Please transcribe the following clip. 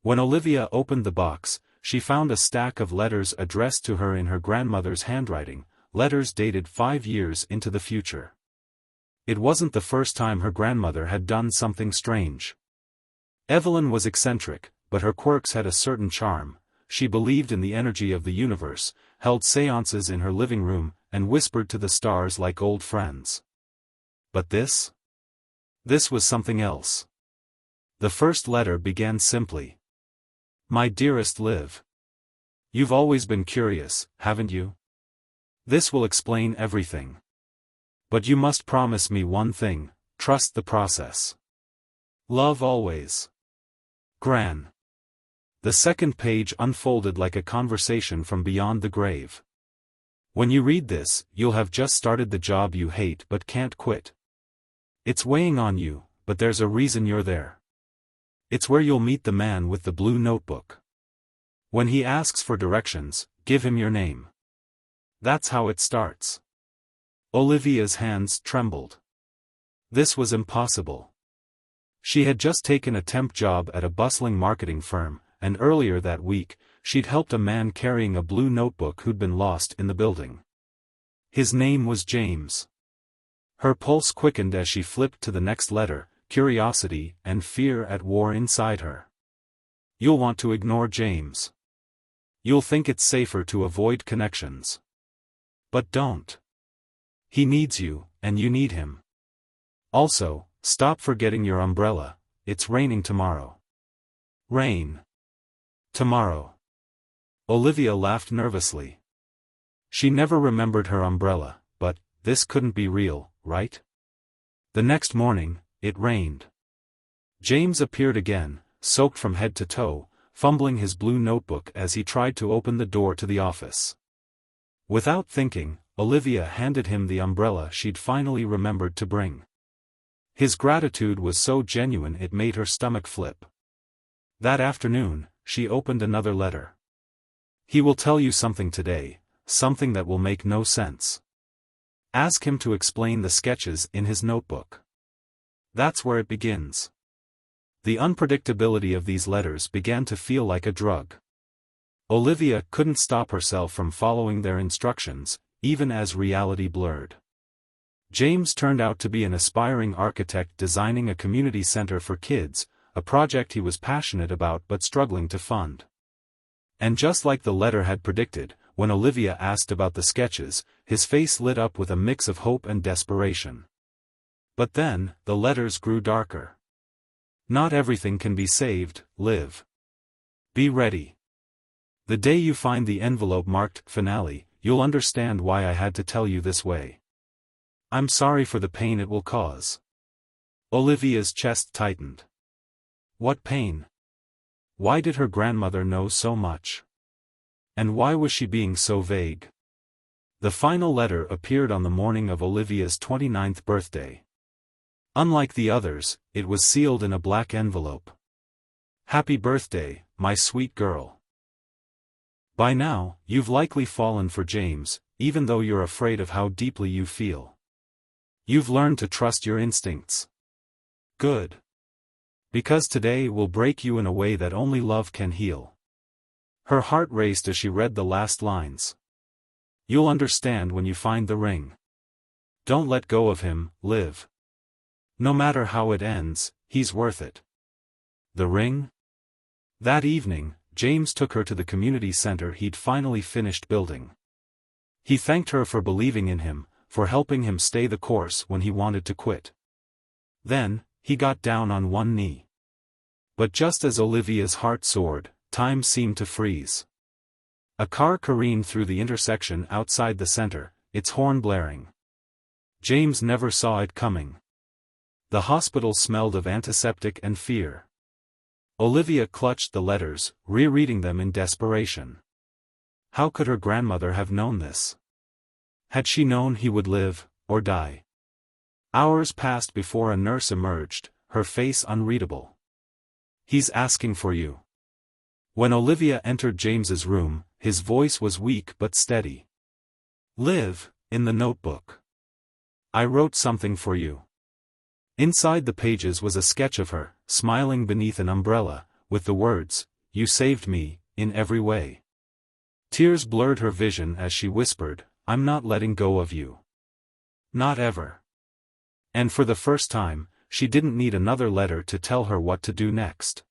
When Olivia opened the box, she found a stack of letters addressed to her in her grandmother's handwriting, letters dated 5 years into the future. It wasn't the first time her grandmother had done something strange. Evelyn was eccentric, but her quirks had a certain charm. She believed in the energy of the universe, held séances in her living room, and whispered to the stars like old friends. But this? This was something else. The first letter began simply. My dearest Liv. You've always been curious, haven't you? This will explain everything. But you must promise me one thing, trust the process. Love always. Gran. The second page unfolded like a conversation from beyond the grave. When you read this, you'll have just started the job you hate but can't quit. It's weighing on you, but there's a reason you're there. It's where you'll meet the man with the blue notebook. When he asks for directions, give him your name. That's how it starts. Olivia's hands trembled. This was impossible. She had just taken a temp job at a bustling marketing firm, and earlier that week, she'd helped a man carrying a blue notebook who'd been lost in the building. His name was James. Her pulse quickened as she flipped to the next letter, curiosity and fear at war inside her. You'll want to ignore James. You'll think it's safer to avoid connections. But don't. He needs you, and you need him. Also, stop forgetting your umbrella, it's raining tomorrow. Rain. Tomorrow. Olivia laughed nervously. She never remembered her umbrella, but this couldn't be real, right? The next morning, it rained. James appeared again, soaked from head to toe, fumbling his blue notebook as he tried to open the door to the office. Without thinking, Olivia handed him the umbrella she'd finally remembered to bring. His gratitude was so genuine it made her stomach flip. That afternoon, she opened another letter. He will tell you something today, something that will make no sense. Ask him to explain the sketches in his notebook. That's where it begins. The unpredictability of these letters began to feel like a drug. Olivia couldn't stop herself from following their instructions, even as reality blurred. James turned out to be an aspiring architect designing a community center for kids, a project he was passionate about but struggling to fund. And just like the letter had predicted, when Olivia asked about the sketches, his face lit up with a mix of hope and desperation. But then, the letters grew darker. Not everything can be saved, Liv. Be ready. The day you find the envelope marked finale, you'll understand why I had to tell you this way. I'm sorry for the pain it will cause. Olivia's chest tightened. What pain? Why did her grandmother know so much? And why was she being so vague? The final letter appeared on the morning of Olivia's 29th birthday. Unlike the others, it was sealed in a black envelope. Happy birthday, my sweet girl. By now, you've likely fallen for James, even though you're afraid of how deeply you feel. You've learned to trust your instincts. Good. Because today will break you in a way that only love can heal. Her heart raced as she read the last lines. You'll understand when you find the ring. Don't let go of him, Liv. No matter how it ends, he's worth it. The ring? That evening, James took her to the community center he'd finally finished building. He thanked her for believing in him, for helping him stay the course when he wanted to quit. Then, he got down on one knee. But just as Olivia's heart soared, time seemed to freeze. A car careened through the intersection outside the center, its horn blaring. James never saw it coming. The hospital smelled of antiseptic and fear. Olivia clutched the letters, rereading them in desperation. How could her grandmother have known this? Had she known he would live, or die? Hours passed before a nurse emerged, her face unreadable. He's asking for you. When Olivia entered James's room, his voice was weak but steady. Liv, in the notebook. I wrote something for you. Inside the pages was a sketch of her, smiling beneath an umbrella, with the words, you saved me, in every way. Tears blurred her vision as she whispered, I'm not letting go of you. Not ever. And for the first time, she didn't need another letter to tell her what to do next.